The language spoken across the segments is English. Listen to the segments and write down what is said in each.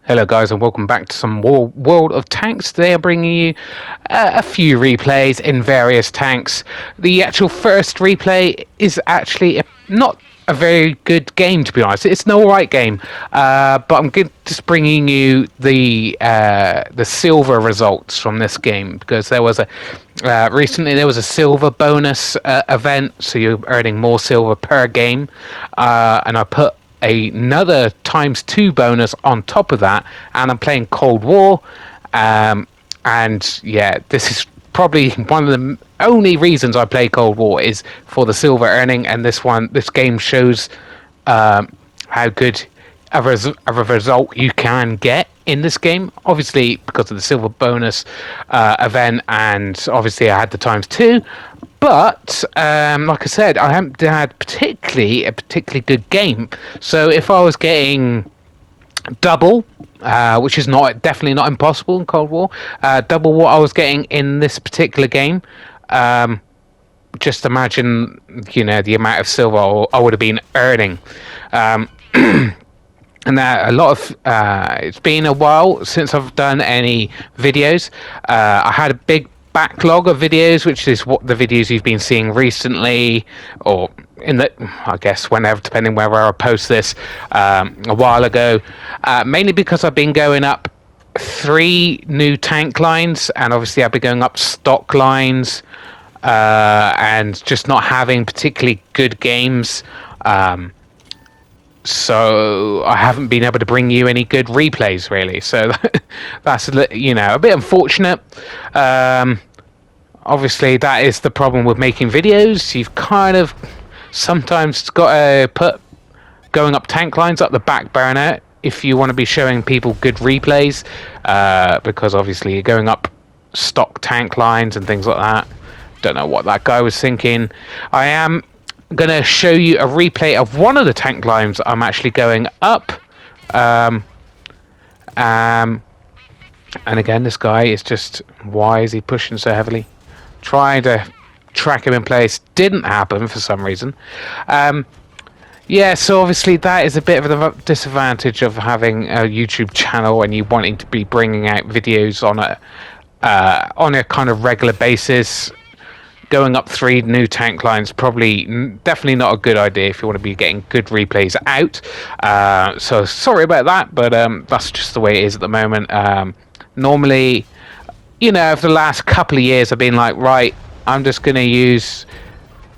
Hello guys and welcome back to some more World of Tanks. Today I'm bringing you a few replays in various tanks. The actual first replay is actually not a very good game, to be honest. It's an alright game, but I'm just bringing you the silver results from this game, because there was recently there was a silver bonus event, so you're earning more silver per game, and I put another ×2 bonus on top of that, and I'm playing Cold War, and yeah, this is probably one of the only reasons I play Cold War is for the silver earning, and this game shows how good of a result you can get in this game, obviously because of the silver bonus event, and obviously I had the ×2. But like I said, I haven't had a particularly good game. So if I was getting double, which is definitely not impossible in Cold War, double what I was getting in this particular game, just imagine, the amount of silver I would have been earning. And a lot of it's been a while since I've done any videos. I had a big backlog of videos, which is what the videos you've been seeing recently, or I guess whenever, depending where I post this, a while ago, mainly because I've been going up 3 new tank lines, and obviously I've been going up stock lines, and just not having particularly good games, so I haven't been able to bring you any good replays, really. So that's a bit unfortunate. Obviously, that is the problem with making videos. You've kind of sometimes got to put going up tank lines up the back burner if you want to be showing people good replays, because obviously you're going up stock tank lines and things like that. Don't know what that guy was thinking. I am going to show you a replay of one of the tank lines I'm actually going up. And again, this guy is just... Why is he pushing so heavily? Trying to track him in place. Didn't happen for some reason. Yeah, so obviously that is a bit of a disadvantage of having a YouTube channel and you wanting to be bringing out videos on a kind of regular basis. Going up 3 new tank lines definitely not a good idea if you want to be getting good replays out. So sorry about that, but that's just the way it is at the moment. Normally, over the last couple of years, I've been like, right, I'm just going to use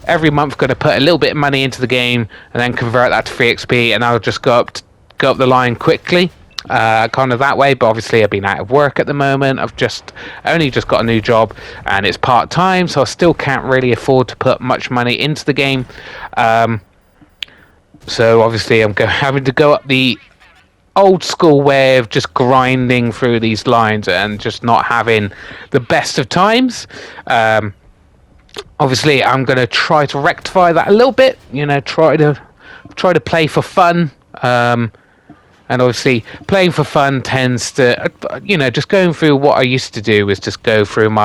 every month, going to put a little bit of money into the game and then convert that to free XP, and I'll just go up the line quickly. Kind of that way, but obviously I've been out of work at the moment. I've only just got a new job, and it's part-time, so I still can't really afford to put much money into the game. So obviously I'm having to go up the old school way of just grinding through these lines and just not having the best of times. Obviously I'm going to try to rectify that a little bit, try to play for fun. And obviously, playing for fun tends to, just going through what I used to do was just go through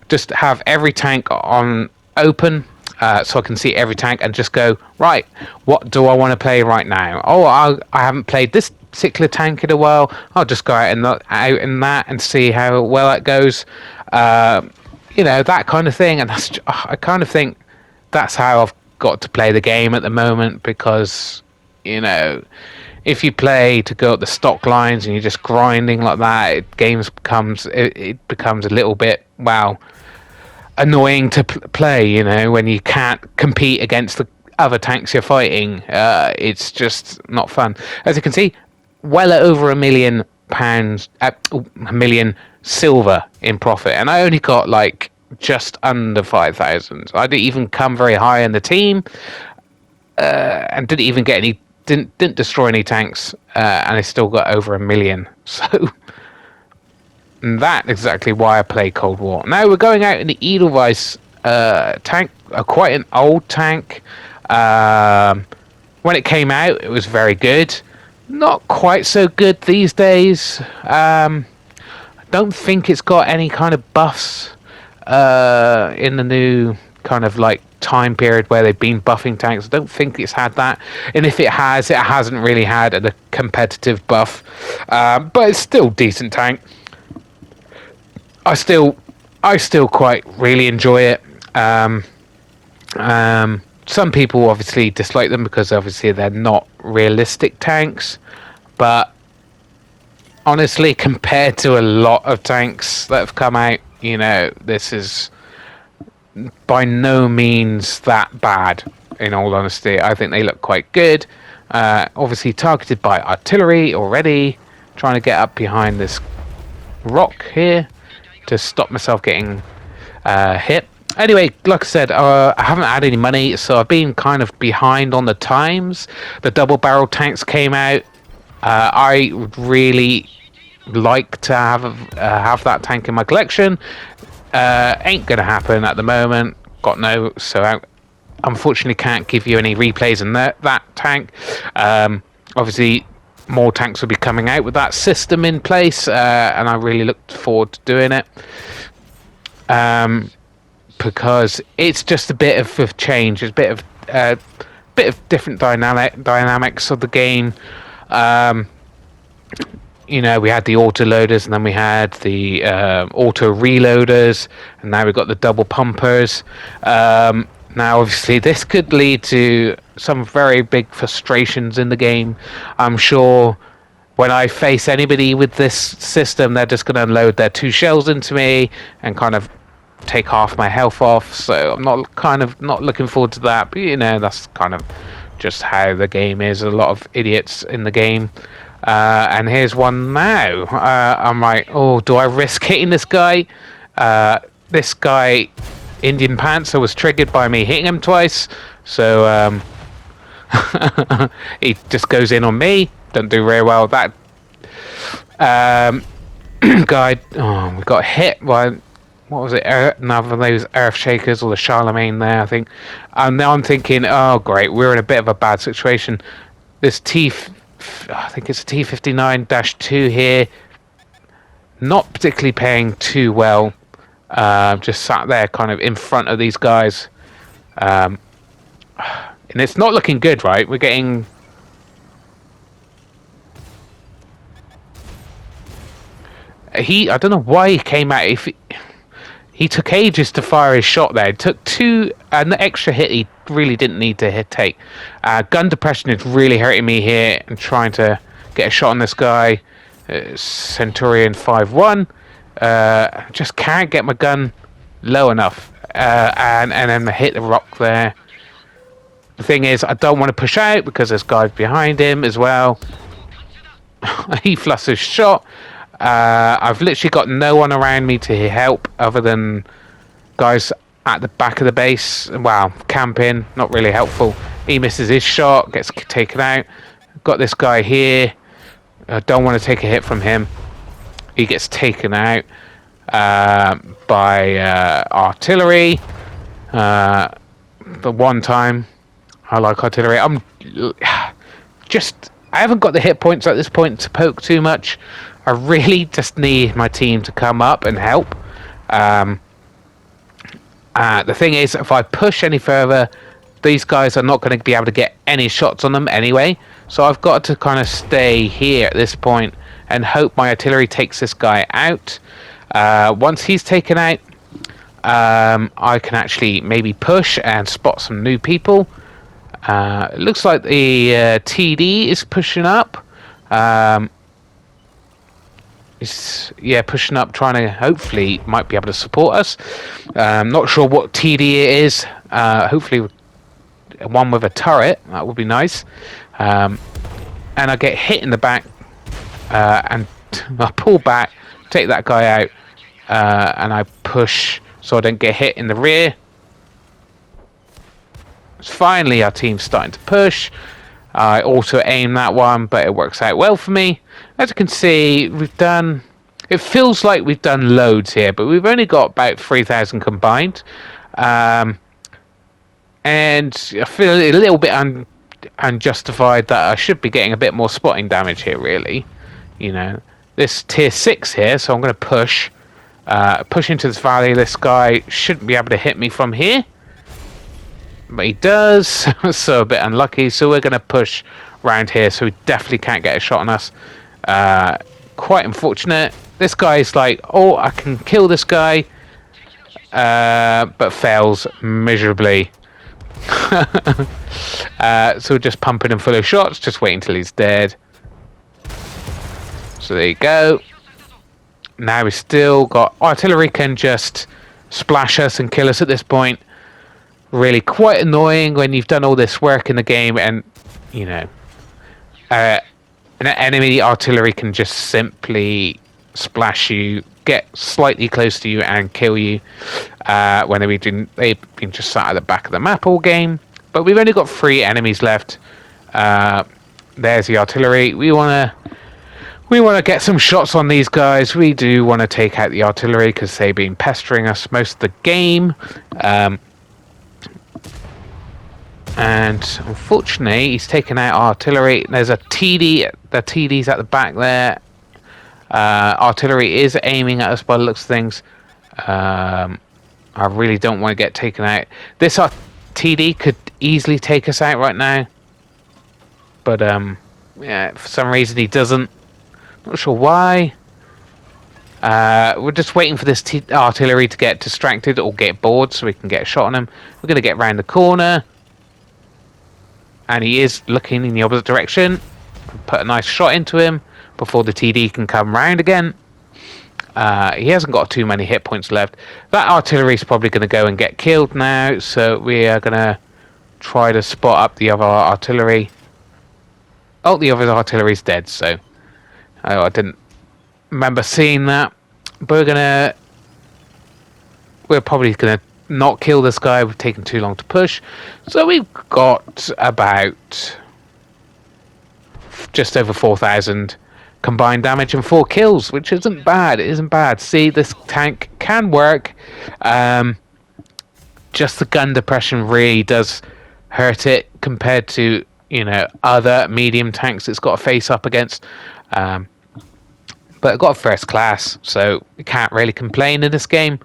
just have every tank on open, so I can see every tank and just go, right, what do I want to play right now? Oh, I haven't played this particular tank in a while. I'll just go out in that and see how well it goes. That kind of thing. And I kind of think that's how I've got to play the game at the moment, because, if you play to go up the stock lines and you're just grinding like that, it becomes a little bit, annoying to play, when you can't compete against the other tanks you're fighting. It's just not fun. As you can see, well over £1 million, £1 million silver in profit, and I only got just under 5,000. I didn't even come very high in the team, and didn't even get any. Didn't destroy any tanks, and I still got over $1 million. So that's exactly why I play Cold War. Now we're going out in the Eel Vice tank, quite an old tank. When it came out, it was very good. Not quite so good these days. I don't think it's got any kind of buffs in the new kind of like time period where they've been buffing tanks. I don't think it's had that, and if it has, it hasn't really had a competitive buff. But it's still decent tank. I still quite really enjoy it. Some people obviously dislike them because obviously they're not realistic tanks, but honestly, compared to a lot of tanks that have come out, this is by no means that bad. In all honesty, I think they look quite good. Obviously targeted by artillery already. Trying to get up behind this rock here to stop myself getting hit. Anyway, like I said, I haven't had any money, so I've been kind of behind on the times. The double barrel tanks came out. I would really like to have that tank in my collection. Ain't gonna happen at the moment. So I unfortunately can't give you any replays in that tank. Obviously, more tanks will be coming out with that system in place, and I really look forward to doing it. Because it's just a bit of a change. It's a bit of different dynamics of the game. We had the auto loaders, and then we had the auto reloaders, and now we've got the double pumpers. Now, obviously, this could lead to some very big frustrations in the game. I'm sure when I face anybody with this system, they're just going to unload their 2 shells into me and kind of take half my health off. So I'm not looking forward to that. But that's kind of just how the game is. A lot of idiots in the game. And here's one now. I'm like, oh, do I risk hitting this guy? This guy, Indian Panther, was triggered by me hitting him twice. So he just goes in on me. Don't do very well. That guy, we got hit by, what was it? Another of those earth shakers, or the Charlemagne there, I think. And now I'm thinking, oh great, we're in a bit of a bad situation. This I think it's a T59-2 here. Not particularly paying too well. Just sat there kind of in front of these guys. And it's not looking good, right? We're getting... I don't know why he came out. He took ages to fire his shot there. It took an extra hit he really didn't need to take. Gun depression is really hurting me here. I'm trying to get a shot on this guy. Centurion 5-1. Just can't get my gun low enough. And then I hit the rock there. The thing is, I don't want to push out because there's guys behind him as well. He fluffs his shot. I've literally got no one around me to help other than guys at the back of the base. Wow, camping, not really helpful. He misses his shot, gets taken out. Got this guy here. I don't want to take a hit from him. He gets taken out by artillery. The one time I like artillery. I haven't got the hit points at this point to poke too much. I really just need my team to come up and help. The thing is, if I push any further, these guys are not going to be able to get any shots on them anyway. So I've got to kind of stay here at this point and hope my artillery takes this guy out. Once he's taken out, I can actually maybe push and spot some new people. It looks like the TD is pushing up. Pushing up, trying to hopefully might be able to support us. Not sure what TD it is. Hopefully one with a turret, that would be nice. And I get hit in the back, and I pull back, take that guy out, and I push so I don't get hit in the rear. Finally our team's starting to push. I auto aim that one, but it works out well for me. As you can see, it feels like we've done loads here, but we've only got about 3,000 combined. And I feel a little bit unjustified that I should be getting a bit more spotting damage here, really. This tier 6 here, so I'm going to push into this valley. This guy shouldn't be able to hit me from here. but he does. So a bit unlucky. So we're going to push around here. So he definitely can't get a shot on us. Quite unfortunate. This guy's like, oh, I can kill this guy, but fails miserably. So we're just pumping him full of shots, just waiting until he's dead. So there you go. Now we've still got artillery can just splash us and kill us at this point. Really quite annoying when you've done all this work in the game and, you know, an enemy artillery can just simply splash you, get slightly close to you and kill you when they've been just sat at the back of the map all game. But we've only got 3 enemies left. There's the artillery. We want to get some shots on these guys. We do want to take out the artillery because they've been pestering us most of the game. And unfortunately, he's taken out artillery. There's a TD. The TD's at the back there. Artillery is aiming at us by the looks of things. I really don't want to get taken out. This TD could easily take us out right now. But yeah, for some reason he doesn't. Not sure why. We're just waiting for this artillery to get distracted or get bored so we can get a shot on him. We're going to get round the corner. And he is looking in the opposite direction. Put a nice shot into him before the TD can come round again. He hasn't got too many hit points left. That artillery is probably going to go and get killed now. So we are going to try to spot up the other artillery. Oh, the other artillery's dead. So I didn't remember seeing that. But we're probably going to not kill this guy. We've taken too long to push. So we've got about just over 4,000 combined damage and 4 kills, which isn't bad. It isn't bad. See, this tank can work. Just the gun depression really does hurt it compared to, you know, other medium tanks it's got to face up against. But it got first class, so we can't really complain in this game.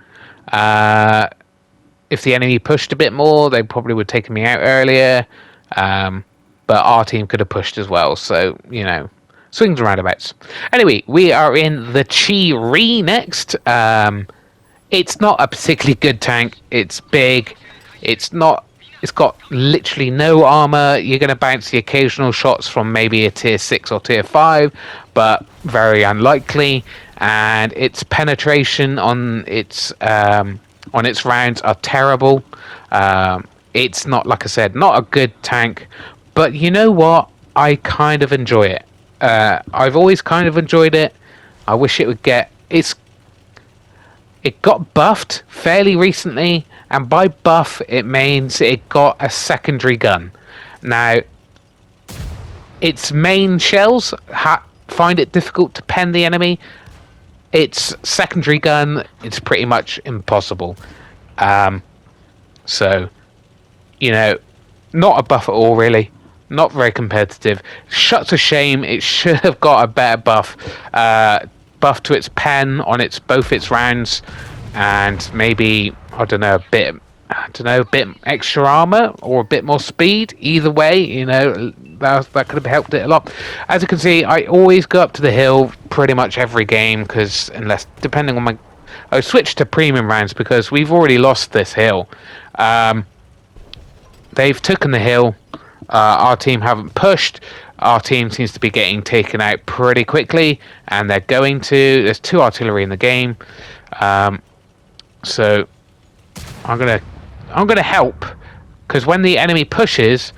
If the enemy pushed a bit more, they probably would have taken me out earlier. But our team could have pushed as well. So, you know, swings and roundabouts. Anyway, we are in the Chi-Ri next. It's not a particularly good tank. It's big. It's got literally no armor. You're going to bounce the occasional shots from maybe a tier 6 or tier 5, but very unlikely. And its penetration on its rounds are terrible. It's not, like I said, not a good tank, but you know what? I kind of enjoy it. I've always kind of enjoyed it. I wish it would get... It got buffed fairly recently, and by buff it means it got a secondary gun. Now, its main shells find it difficult to pen the enemy. Its secondary gun, it's pretty much impossible. So, you know, not a buff at all, really. Not very competitive. Shuts a shame. It should have got a better buff. Buff to its pen on both its rounds, and maybe a bit extra armor or a bit more speed. Either way, you know, that could have helped it a lot. As you can see, I always go up to the hill pretty much every game because depending on I switched to premium rounds because we've already lost this hill. They've taken the hill. Our team haven't pushed. Our team seems to be getting taken out pretty quickly, and they're going to. There's 2 artillery in the game, so I'm gonna help because when the enemy pushes,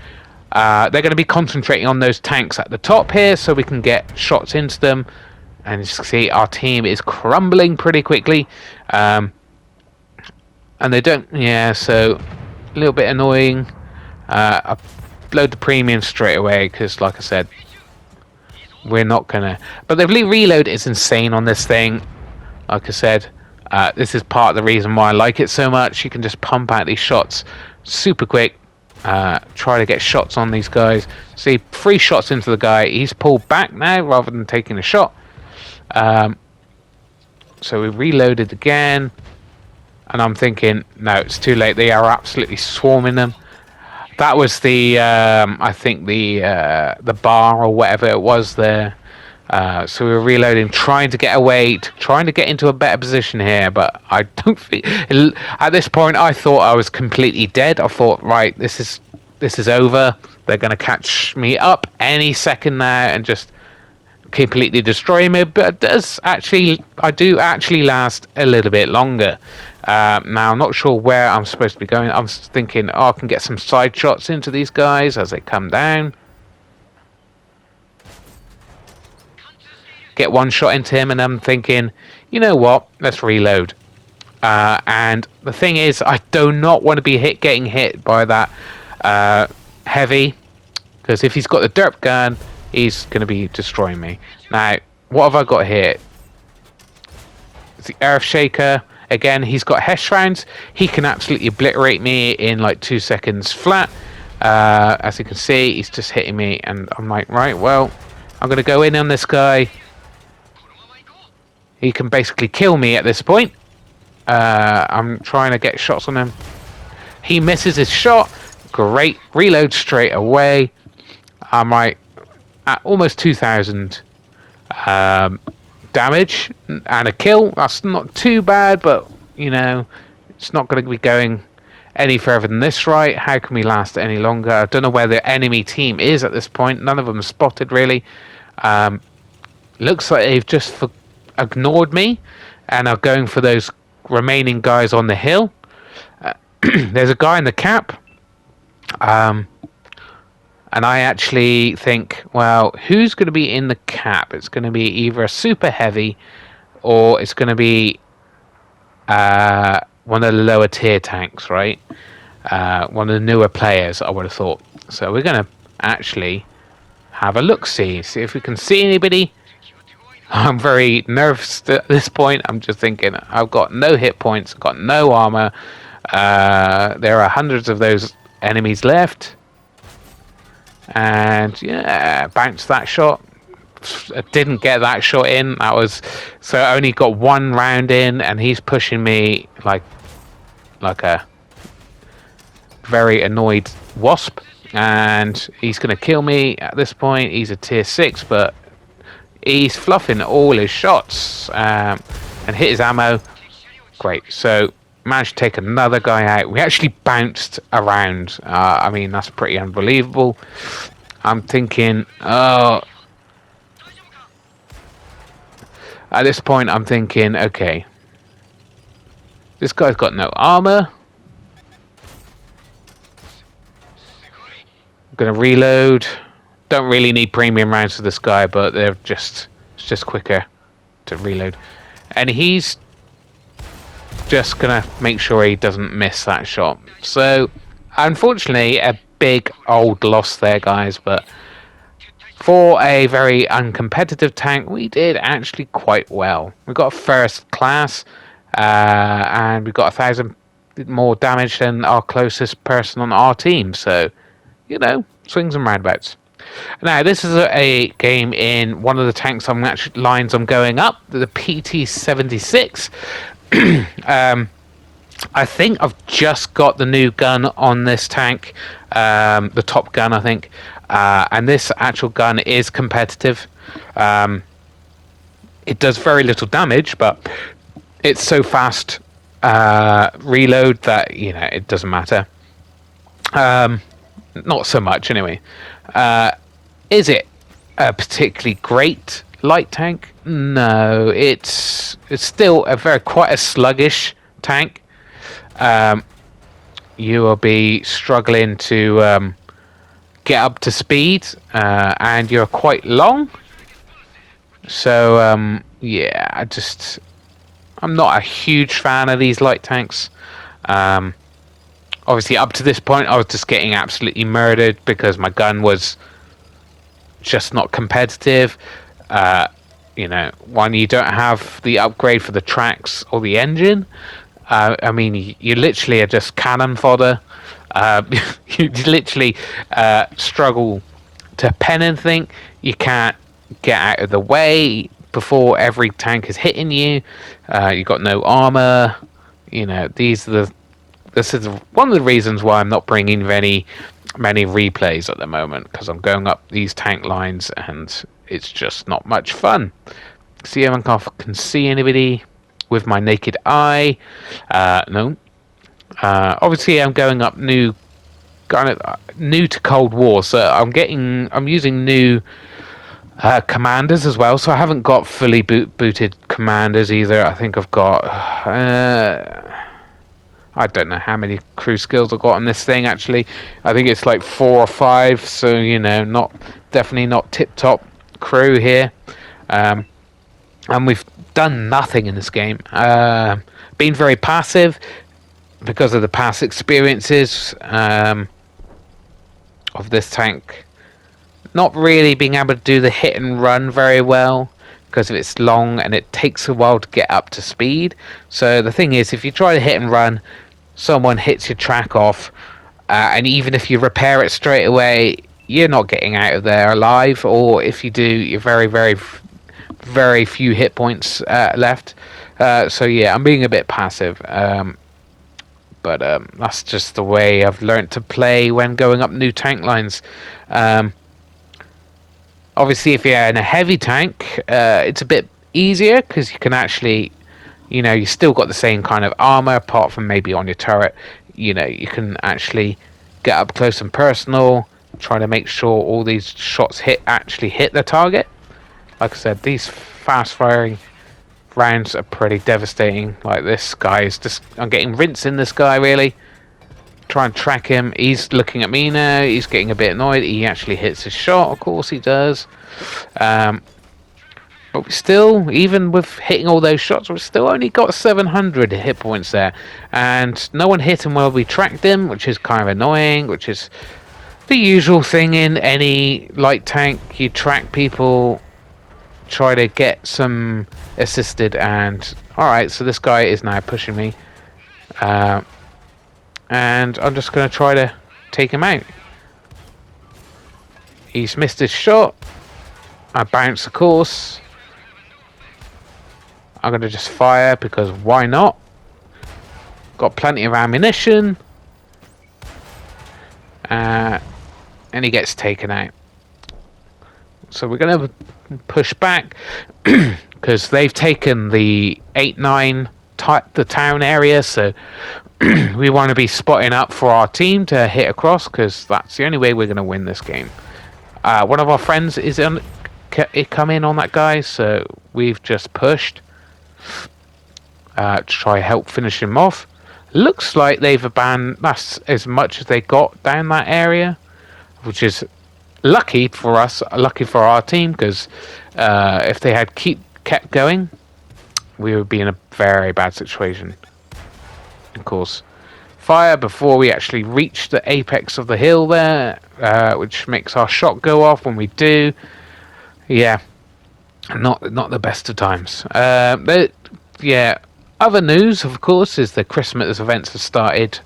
they're going to be concentrating on those tanks at the top here, so we can get shots into them. And you can see our team is crumbling pretty quickly, and they don't. Yeah, so a little bit annoying. Load the premium straight away because, like I said, we're not gonna. But the reload is insane on this thing. Like I said, this is part of the reason why I like it so much. You can just pump out these shots super quick. Try to get shots on these guys. See, 3 shots into the guy. He's pulled back now rather than taking a shot. So we reloaded again, and I'm thinking, no, it's too late. They are absolutely swarming them. That was the I think the bar or whatever it was there. So we were reloading, trying to get away, trying to get into a better position here. But I don't think at this point I thought I was completely dead. I thought, right, this is over. They're going to catch me up any second now and just completely destroy me. But it does actually, I do actually last a little bit longer. Now I'm not sure where I'm supposed to be going. I'm thinking, oh, I can get some side shots into these guys as they come down. Get one shot into him, and I'm thinking, you know what? Let's reload. And the thing is, I do not want to be getting hit by that heavy, because if he's got the derp gun, he's going to be destroying me. Now, what have I got here? It's the Earth Shaker. Again, he's got Hesh rounds. He can absolutely obliterate me in like 2 seconds flat. As you can see, he's just hitting me, and I'm like, right, well, I'm going to go in on this guy. He can basically kill me at this point. I'm trying to get shots on him. He misses his shot. Great. Reload straight away. I'm right at almost 2,000 damage and a kill. That's not too bad, but, you know, it's not going to be going any further than this, right? How can we last any longer? I don't know where the enemy team is at this point. None of them spotted, really. Looks like they've just ignored me and are going for those remaining guys on the hill. There's a guy in the cap, and I actually think, well, who's going to be in the cap? It's going to be either a super heavy or it's going to be one of the lower tier tanks, right? One of the newer players, I would have thought. So we're going to actually have a look-see if we can see anybody. I'm very nervous at this point. I'm just thinking, I've got no hit points, got no armor. There are hundreds of those enemies left. And yeah, bounced that shot. I didn't get that shot in. That was so I only got one round in, and he's pushing me like a very annoyed wasp. And he's going to kill me at this point. He's a tier 6, but he's fluffing all his shots and hit his ammo. Great. So managed to take another guy out. We actually bounced around. I mean, that's pretty unbelievable. I'm thinking, oh. At this point, I'm thinking, okay. This guy's got no armor. I'm going to reload. Don't really need premium rounds for this guy, but it's just quicker to reload. And he's just gonna make sure he doesn't miss that shot. So unfortunately a big old loss there, guys, but for a very uncompetitive tank we did actually quite well. We got first class and we got 1,000 more damage than our closest person on our team, so you know, swings and roundabouts. Now, this is a game in one of the tanks lines I'm going up, the PT-76. I think I've just got the new gun on this tank, the top gun, I think. And this actual gun is competitive. It does very little damage, but it's so fast reload that, you know, it doesn't matter. Not so much, anyway. Is it a particularly great light tank? No, it's still quite a sluggish tank. You will be struggling to get up to speed, and you're quite long. So yeah, I'm not a huge fan of these light tanks. Obviously, up to this point, I was just getting absolutely murdered because my gun was just not competitive. You know, when you don't have the upgrade for the tracks or the engine, I mean, you literally are just cannon fodder. You literally struggle to pen anything. You can't get out of the way before every tank is hitting you. You've got no armor. You know, this is one of the reasons why I'm not bringing any many replays at the moment because I'm going up these tank lines and it's just not much fun. See if I can see anybody with my naked eye. No. Obviously, I'm going up new to Cold War, so I'm using new commanders as well. So I haven't got fully booted commanders either. I think I've got I don't know how many crew skills I've got on this thing actually. I think it's like 4 or 5, so definitely not tip top crew here. And we've done nothing in this game. Been very passive because of the past experiences of this tank. Not really being able to do the hit and run very well because it's long and it takes a while to get up to speed. So the thing is, if you try to hit and run, someone hits your track off, and even if you repair it straight away, you're not getting out of there alive. Or if you do, you're very, very, very few hit points left. So yeah, I'm being a bit passive. But that's just the way I've learnt to play when going up new tank lines. Obviously, if you're in a heavy tank, it's a bit easier because you can actually, you still got the same kind of armor apart from maybe on your turret. You can actually get up close and personal, try to make sure all these shots actually hit the target. Like I said, these fast firing rounds are pretty devastating. Like this guy is I'm getting rinsing this guy really. Try and track him. He's looking at me now. He's getting a bit annoyed. He actually hits his shot. Of course he does. But we still, even with hitting all those shots, we've still only got 700 hit points there. And no one hit him while we tracked him, which is kind of annoying, which is the usual thing in any light tank. You track people, try to get some assisted, and alright, so this guy is now pushing me. And I'm just going to try to take him out. He's missed his shot. I bounce, of course. I'm going to just fire because why not? Got plenty of ammunition. And he gets taken out. So we're going to push back because they've taken the 8-9 the town area, so we want to be spotting up for our team to hit across because that's the only way we're going to win this game. One of our friends is come in on that guy, so we've just pushed to try help finish him off. Looks like they've abandoned. That's as much as they got down that area, which is lucky for us, lucky for our team, because if they had kept going, we would be in a very bad situation. Of course, fire before we actually reach the apex of the hill there, which makes our shot go off when we do. Yeah, not the best of times. But yeah, other news, of course, is the Christmas events have started.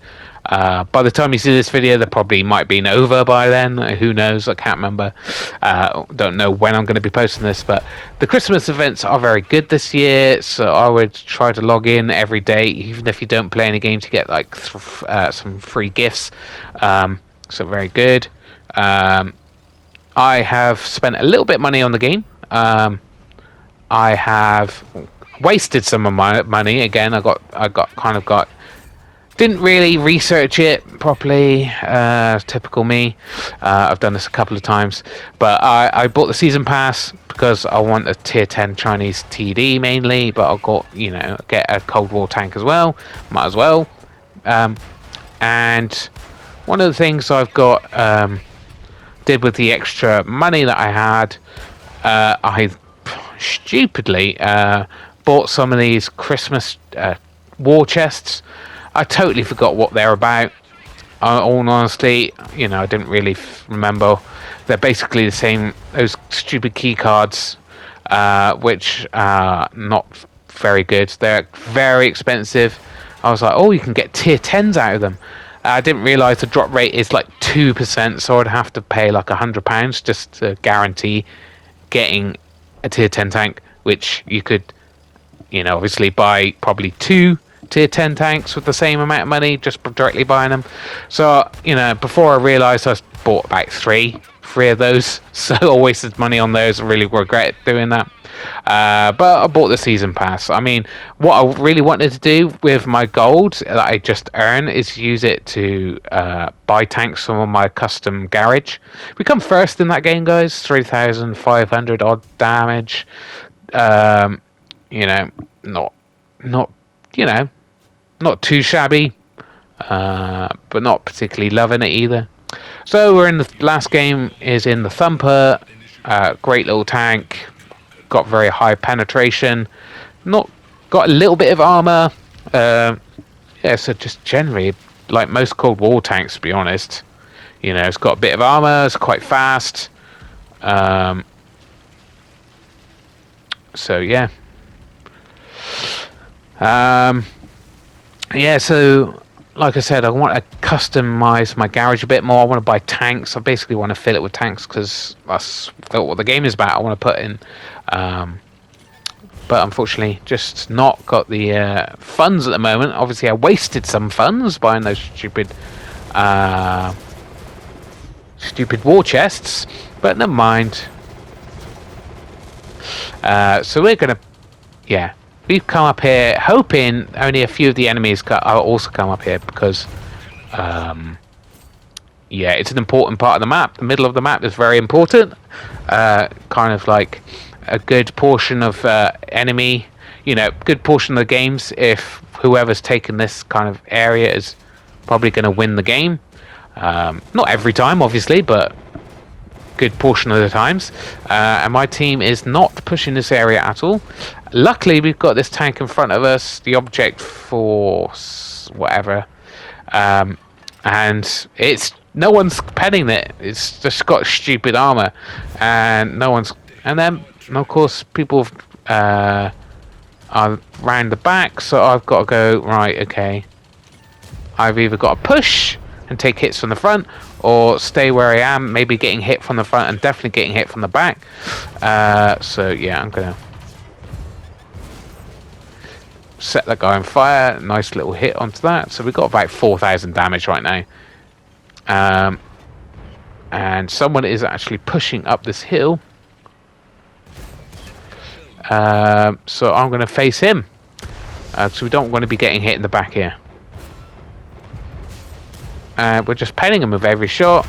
By the time you see this video, they probably might be over by then. Who knows? I can't remember. Don't know when I'm going to be posting this, but the Christmas events are very good this year. So I would try to log in every day, even if you don't play any games, to get like some free gifts. So very good. I have spent a little bit of money on the game. I have wasted some of my money again. I got. Didn't really research it properly, typical me. I've done this a couple of times, but I bought the season pass because I want a tier 10 Chinese TD mainly, but I've got, get a Cold War tank as well, might as well. And one of the things I've got, did with the extra money that I had, I stupidly bought some of these Christmas war chests. I totally forgot what they're about. All honesty, I didn't really remember. They're basically the same, those stupid key cards, which are not very good. They're very expensive. I was like, oh, you can get tier 10s out of them. I didn't realise the drop rate is like 2%, so I'd have to pay like £100 just to guarantee getting a tier 10 tank, which you could, obviously buy probably 2 tier 10 tanks with the same amount of money, just directly buying them. So, you know, before I realised, I bought about three of those. So I wasted money on those. I really regret doing that. But I bought the season pass. I mean, what I really wanted to do with my gold that I just earned is use it to buy tanks from my custom garage. We come first in that game, guys. 3,500 odd damage. You know, not you know, not too shabby, but not particularly loving it either. So we're in the last game is in the Thumper. Great little tank. Got very high penetration. Not got a little bit of armor. Yeah, so just generally like most Cold War tanks, to be honest. You know, it's got a bit of armor. It's quite fast. So yeah. Yeah, so like I said, I want to customize my garage a bit more. I want to buy tanks. I basically want to fill it with tanks because that's what the game is about. I want to put in, but unfortunately, just not got the funds at the moment. Obviously, I wasted some funds buying those stupid war chests, but never mind. So we're gonna, yeah. We've come up here hoping only a few of the enemies will also come up here because, yeah, it's an important part of the map. The middle of the map is very important. Kind of like a good portion of enemy, you know, good portion of the games. If whoever's taken this kind of area is probably going to win the game. Not every time, obviously, but good portion of the times. And my team is not pushing this area at all. Luckily, we've got this tank in front of us, the object force, whatever, and it's no one's penning it. It's just got stupid armor, and no one's. And then, of course, people are round the back, so I've got to go right. Okay, I've either got to push and take hits from the front, or stay where I am, maybe getting hit from the front and definitely getting hit from the back. So yeah, I'm gonna set that guy on fire. Nice little hit onto that. So we've got about 4,000 damage right now. And someone is actually pushing up this hill. So I'm going to face him. So we don't want to be getting hit in the back here. We're just penning him with every shot.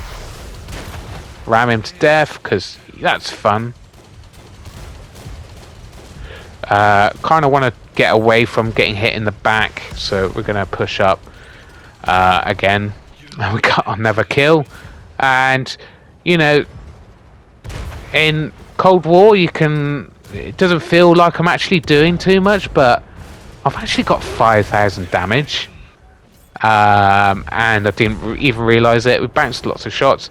Ram him to death, because that's fun. Kind of want to get away from getting hit in the back, so we're going to push up again. We got another kill. And, you know, in Cold War, it doesn't feel like I'm actually doing too much, but I've actually got 5,000 damage. And I didn't even realise it. We bounced lots of shots.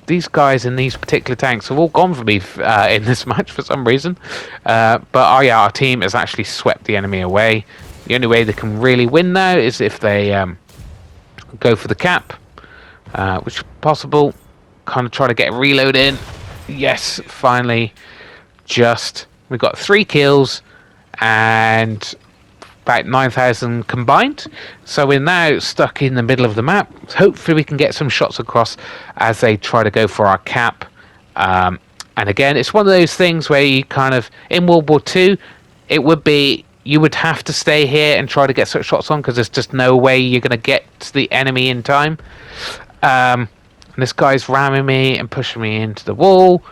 These guys in these particular tanks have all gone for me in this match for some reason. But yeah, our team has actually swept the enemy away. The only way they can really win now is if they go for the cap, which is possible. Kind of try to get a reload in. Yes, finally. We got 3 kills and about 9,000 combined. So we're now stuck in the middle of the map. Hopefully we can get some shots across as they try to go for our cap. And again, it's one of those things where you kind of, in World War II, you would have to stay here and try to get such shots on because there's just no way you're going to get to the enemy in time. And this guy's ramming me and pushing me into the wall.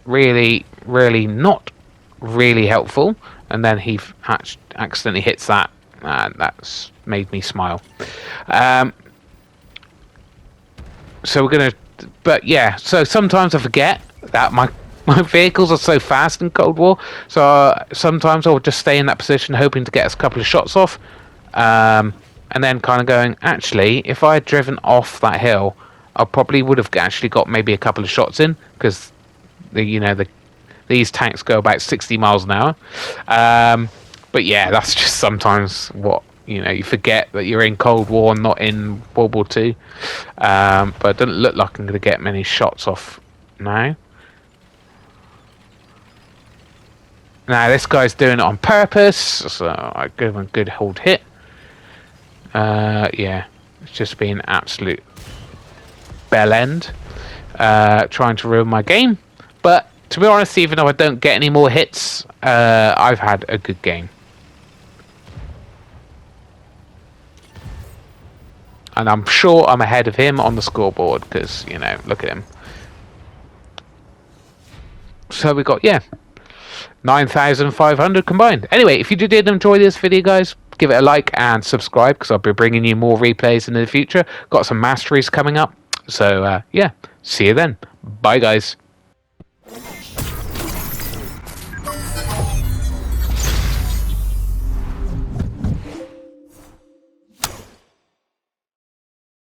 Really, really not really helpful. And then he accidentally hits that, and that's made me smile. So we're gonna, but yeah. So sometimes I forget that my vehicles are so fast in Cold War. So sometimes I'll just stay in that position, hoping to get us a couple of shots off, and then kind of going. Actually, if I had driven off that hill, I probably would have actually got maybe a couple of shots in because these tanks go about 60 miles an hour. But yeah, that's just sometimes what, you forget that you're in Cold War, not in World War II. But it doesn't look like I'm going to get many shots off now. Now this guy's doing it on purpose, so I give him a good hold hit. Yeah, it's just been absolute bell end. Trying to ruin my game. But to be honest, even though I don't get any more hits, I've had a good game. And I'm sure I'm ahead of him on the scoreboard because, you know, look at him. So we got, yeah, 9,500 combined. Anyway, if you did enjoy this video, guys, give it a like and subscribe because I'll be bringing you more replays in the future. Got some masteries coming up. So, yeah, see you then. Bye, guys.